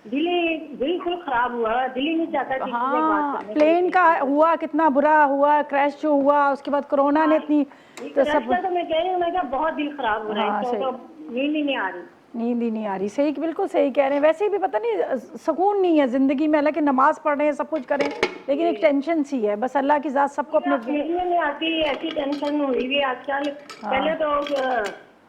दिल ही बिल्कुल खराब हुआ है। दिल ही नहीं चाहता किसी से बात हाँ, करने के प्लेन लिए। का हुआ, कितना बुरा हुआ, क्रैश जो हुआ, उसके बाद कोरोना ने इतनी तो सब। रास्ता तो मैं कह रही हूँ, मैं क्या बहुत दिल खराब हो रहा है, हाँ सही, तो नींद ही नहीं आ रही। नींद ही नहीं आ रही। सही, बिल्कुल सही कह रहे हैं। वैसे भी पता नहीं सुकून नहीं है ज़िंदगी में, हालांकि नमाज पढ़ रहे हैं, सब कुछ करें, लेकिन एक टेंशन सी है। बस अल्लाह की ज़ात सबको अपने। नींद में नहीं आती, ऐसी टेंशन हुई हुई आजकल। पहले तो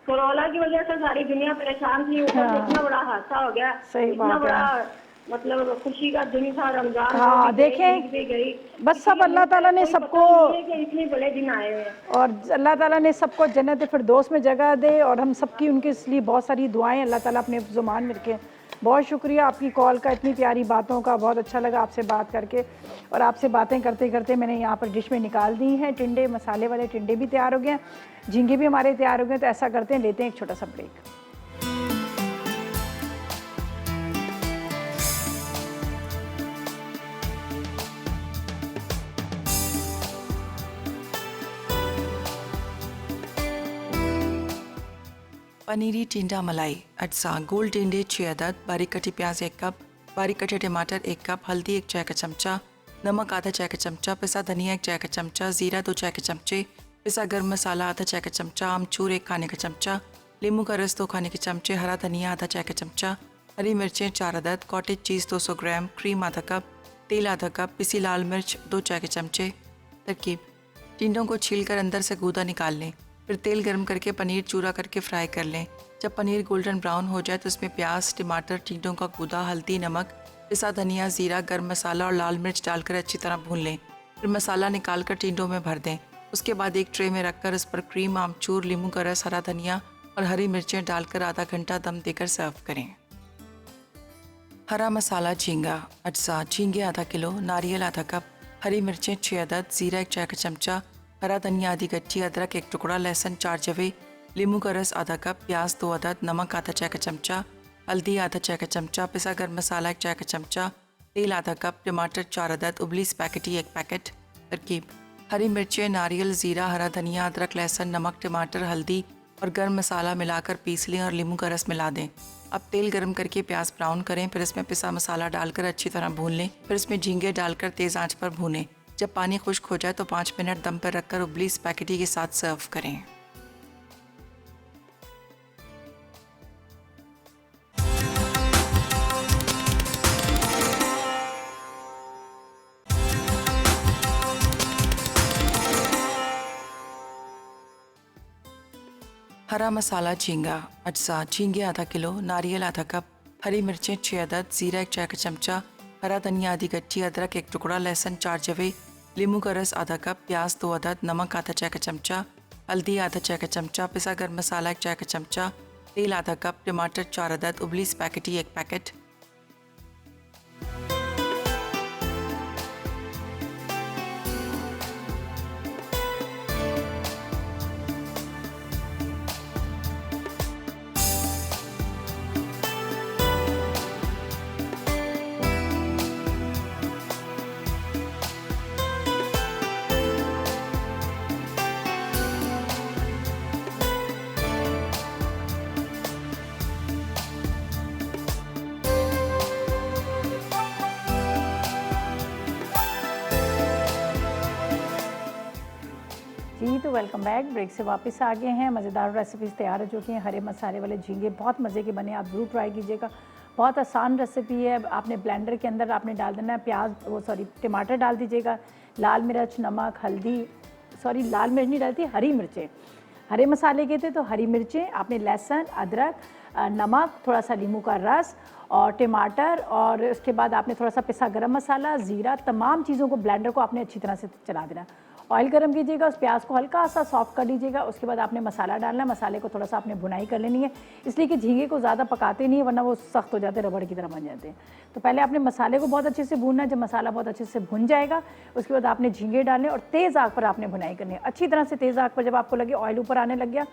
कोरोना की वजह से सारी दुनिया परेशान थी, ऊपर से इतना बड़ा हादसा हो गया। सही इतना बात है। बड़ा मतलब खुशी का दिन था, रमजान वो हाँ भी गई, देखें, ईद भी गई। बस सब अल्लाह ताला ने कोई सबको, पता ही नहीं है कि इतने बड़े दिन आए हुए हैं। और अल्लाह ताला ने सबको जन्नत फिरदौस में जगह दे, और हम सबकी उनके लिए बहुत सारी दुआएं अल्लाह ताला अपने ज़ुबान में रखे। बहुत शुक्रिया आपकी कॉल का, इतनी प्यारी बातों का। बहुत अच्छा लगा आपसे बात करके, और आपसे बातें करते करते मैंने यहाँ पर डिश में निकाल दी हैं टिंडे, मसाले वाले टिंडे भी तैयार हो गए हैं, झींगे भी हमारे तैयार हो गए। तो ऐसा करते हैं, लेते हैं एक छोटा सा ब्रेक। पनीरी टिंडा मलाई अज्जा गोल टिंडे 6 अदद, बारीक कटी प्याज 1 कप, बारीक कटे टमाटर 1 कप, हल्दी 1 चाय का चमचा, नमक आधा चाय का चमचा, पिसा धनिया 1 चाय का चमचा, जीरा 2 चाय के चमचे, पिसा गर्म मसाला आधा चाय का चमचा, आमचूर 1 खाने का चमचा, नींबू का रस 2 खाने के चमचे, हरा धनिया आधा चाय का चमचा, हरी मिर्चें 4 अदद, कॉटेज चीज़ 200 ग्राम, क्रीम आधा कप, तेल आधा कप, पिसी लाल मिर्च 2 चाय के चमचे। तरकीब: टिंडों को छीलकर अंदर से गूदा निकाल लें, फिर तेल गर्म करके पनीर चूरा करके फ्राई कर लें। जब पनीर गोल्डन ब्राउन हो जाए तो उसमें प्याज, टमाटर, टिंडों का गूदा, हल्दी, नमक, पिसा धनिया, जीरा, गर्म मसाला और लाल मिर्च डालकर अच्छी तरह भून लें। फिर मसाला निकाल कर टिंडों में भर दें। उसके बाद एक ट्रे में रखकर उस पर क्रीम, आमचूर, नींबू का रस, हरा धनिया और हरी मिर्चें डालकर आधा घंटा दम देकर सर्व करें। हरा मसाला झींगा अज्जा झींगे आधा किलो, नारियल आधा कप, हरी मिर्चें 6 अदद, जीरा 1 चाय का चमचा, हरा धनिया आधी गट्ठी, अदरक 1 टुकड़ा, लहसुन 4 जवे, नींबू का रस आधा कप, प्याज 2 अदद, नमक आधा चाय का चमचा, हल्दी आधा चाय का चमचा, पिसा गर्म मसाला 1 चाय का चमचा, तेल आधा कप, टमाटर 4 अदद, उबली स्पैगेटी 1 पैकेट। तरकीब: हरी मिर्चें, नारियल, जीरा, हरा धनिया, अदरक, लहसुन, नमक, टमाटर, हल्दी और गर्म मसाला मिलाकर पीस लें और नींबू का रस मिला दें। अब तेल गर्म करके प्याज ब्राउन करें, फिर इसमें पिसा मसाला डालकर अच्छी तरह भून लें। फिर इसमें झींगे डालकर तेज़ आंच पर भूनें। जब पानी खुश्क हो जाए तो 5 मिनट दम पर रखकर उबली स्पैगेटी के साथ सर्व करें। हरा मसाला झींगा अज्जा झींगे आधा किलो, नारियल आधा कप, हरी मिर्चें 6 अदद, जीरा 1 चाय का चमचा, हरा धनिया आधी गट्ठी, अदरक 1 टुकड़ा, लहसुन 4 जवे, नींबू का रस आधा कप, प्याज 2 अदद, नमक आधा चाय का चमचा, हल्दी आधा चाय का चमचा, पिसा गर्म मसाला 1 चाय का चमचा, तेल आधा कप, टमाटर 4 अदद, उबली स्पैगेटी 1 पैकेट। जी तो वेलकम बैक। ब्रेक से वापस आ गए हैं। मज़ेदार रेसिपीज़ तैयार हो चुकी हैं। हरे मसाले वाले झींगे बहुत मज़े के बने, आप ज़रूर ट्राई कीजिएगा। बहुत आसान रेसिपी है। आपने ब्लेंडर के अंदर आपने डाल देना है टमाटर डाल दीजिएगा, लाल मिर्च, नमक, हल्दी, लाल मिर्च नहीं डालती, हरी मिर्चें, हरे मसाले के थे तो हरी मिर्चें, आपने लहसुन, अदरक, नमक, थोड़ा सा नींबू का रस और टमाटर, और उसके बाद आपने थोड़ा सा पिसा गरम मसाला, ज़ीरा, तमाम चीज़ों को ब्लेंडर को आपने अच्छी तरह से चला देना। ऑयल गरम कीजिएगा, उस प्याज को हल्का सा सॉफ्ट कर लीजिएगा। उसके बाद आपने मसाला डालना है। मसाले को थोड़ा सा आपने भुनाई कर लेनी है, इसलिए कि झींगे को ज़्यादा पकाते नहीं है, वरना वो सख्त हो जाते हैं, रबड़ की तरह बन जाते हैं। तो पहले आपने मसाले को बहुत अच्छे से भूनना है। जब मसाला बहुत अच्छे से भुन जाएगा उसके बाद आपने झींगे डालने और तेज़ आग पर आपने भुनाई करनी है अच्छी तरह से। तेज़ आग पर जब आपको लगे ऑयल ऊपर आने लग गया,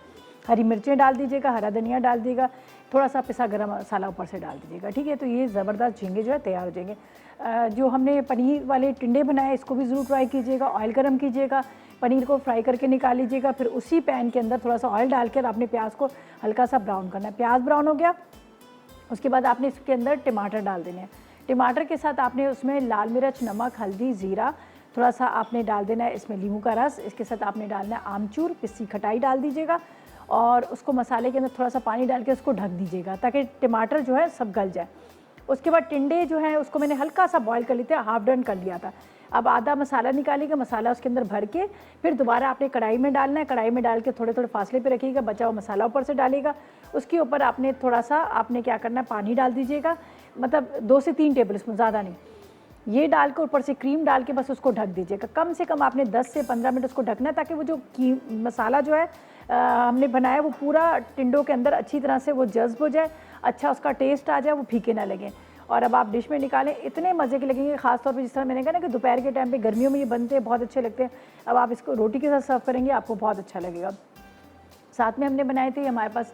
हरी मिर्चें डाल दीजिएगा, हरा धनिया डाल दीजिएगा, थोड़ा सा पिसा गरम मसाला ऊपर से डाल दीजिएगा। ठीक है, तो ये ज़बरदस्त झींगे जो है तैयार हो जाएंगे। जो हमने पनीर वाले टिंडे बनाए इसको भी ज़रूर ट्राई कीजिएगा। ऑयल गरम कीजिएगा, पनीर को फ्राई करके निकाल लीजिएगा, फिर उसी पैन के अंदर थोड़ा सा ऑयल डालकर आपने प्याज को हल्का सा ब्राउन करना है। प्याज ब्राउन हो गया, उसके बाद आपने इसके अंदर टमाटर डाल देने हैं। टमाटर के साथ आपने उसमें लाल मिर्च, नमक, हल्दी, ज़ीरा, थोड़ा सा आपने डाल देना है इसमें नींबू का रस। इसके साथ आपने डालना है आमचूर, पिसी खटाई डाल दीजिएगा और उसको मसाले के अंदर थोड़ा सा पानी डाल के उसको ढक दीजिएगा ताकि टमाटर जो है सब गल जाए। उसके बाद टिंडे जो है उसको मैंने हल्का सा बॉईल कर लेते हैं, हाफ डन कर लिया था। अब आधा मसाला निकालिएगा, मसाला उसके अंदर भर के फिर दोबारा आपने कढ़ाई में डालना है। कढ़ाई में डाल के थोड़े थोड़े फासले पे रखिएगा, बचा हुआ मसाला ऊपर से डालिएगा। उसके ऊपर आपने थोड़ा सा आपने क्या करना है, पानी डाल दीजिएगा, मतलब 2 से 3 टेबल स्पून, ज़्यादा नहीं। ये डाल के ऊपर से क्रीम डाल के बस उसको ढक दीजिएगा। कम से कम आपने 10 से 15 मिनट उसको ढकना है ताकि वो जो मसाला जो है हमने बनाया वो पूरा टिंडों के अंदर अच्छी तरह से वो जज्ब हो जाए, अच्छा उसका टेस्ट आ जाए, वो फीके ना लगे। और अब आप डिश में निकालें, इतने मज़े के लगेंगे। ख़ासतौर पे जिस तरह मैंने कहा ना कि दोपहर के टाइम पे गर्मियों में ये बनते हैं, बहुत अच्छे लगते हैं। अब आप इसको रोटी के साथ सर्व करेंगे, आपको बहुत अच्छा लगेगा। साथ में हमने बनाए थे, हमारे पास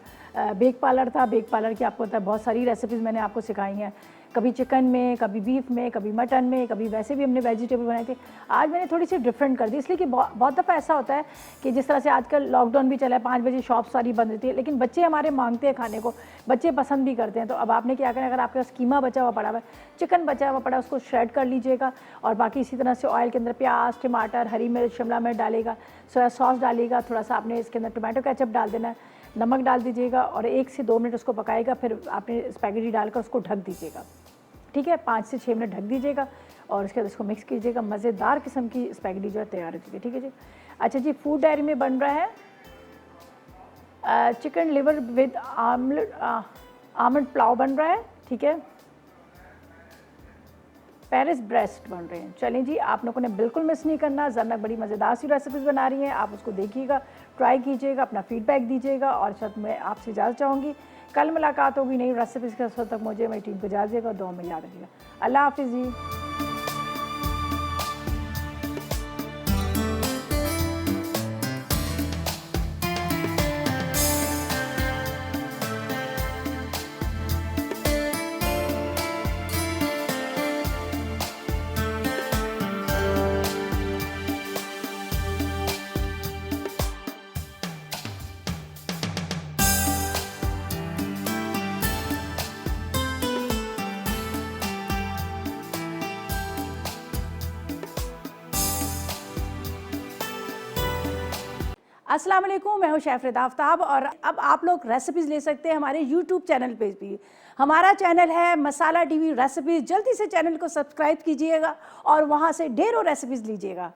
बेक पार्लर था। बेक पार्लर की आपको पता है बहुत सारी रेसिपीज़ मैंने आपको सिखाई हैं, कभी चिकन में, कभी बीफ में, कभी मटन में, कभी वैसे भी हमने वेजिटेबल बनाए थे। आज मैंने थोड़ी सी डिफरेंट कर दी, इसलिए कि बहुत दफ़ा ऐसा होता है कि जिस तरह से आजकल लॉकडाउन भी चला है, 5 बजे शॉप सारी बंद रहती है, लेकिन बच्चे हमारे मांगते हैं खाने को, बच्चे पसंद भी करते हैं। तो अब आपने क्या करना है, अगर आपके पास कीमा बचा हुआ पड़ा हुआ है, चिकन बचा हुआ पड़ा है, उसको श्रेड कर लीजिएगा और बाकी इसी तरह से ऑयल के अंदर प्याज, टमाटर, हरी मिर्च, शिमला मिर्च डालेगा, सोया सॉस डालिएगा, थोड़ा सा आपने इसके अंदर टमाटो केचप डाल देना है, नमक डाल दीजिएगा और 1 से 2 मिनट उसको पकाएगा। फिर आपने स्पैगेटी डालकर उसको ढक दीजिएगा। ठीक है, 5 से 6 मिनट ढक दीजिएगा और उसके बाद उसको मिक्स कीजिएगा। मज़ेदार किस्म की स्पैगेटी जो है तैयार हो चुकी है। ठीक है जी। अच्छा जी, फूड डायरी में बन रहा है chicken liver with almond pulao बन रहा है। ठीक है, पेरिस ब्रेस्ट बन रहे हैं। चलें जी, आप लोगों ने बिल्कुल मिस नहीं करना। ज़रनक बड़ी मज़ेदार सी रेसिपीज़ बना रही हैं, आप उसको देखिएगा, ट्राई कीजिएगा, अपना फीडबैक दीजिएगा। और साथ मैं आपसे इजाज़त चाहूँगी, कल मुलाकात होगी नई रेसिपीज़ के साथ। तक मुझे मेरी टीम को इजाज़त देगा, दुआ में याद रखिएगा। अल्लाह हाफिज़ जी। अस्सलाम वालेकुम, मैं हूँ शेफ़ आफ्ताब और अब आप लोग रेसिपीज़ ले सकते हैं हमारे यूट्यूब चैनल पे भी। हमारा चैनल है मसाला टीवी रेसिपीज़। जल्दी से चैनल को सब्सक्राइब कीजिएगा और वहाँ से ढेरों रेसिपीज़ लीजिएगा।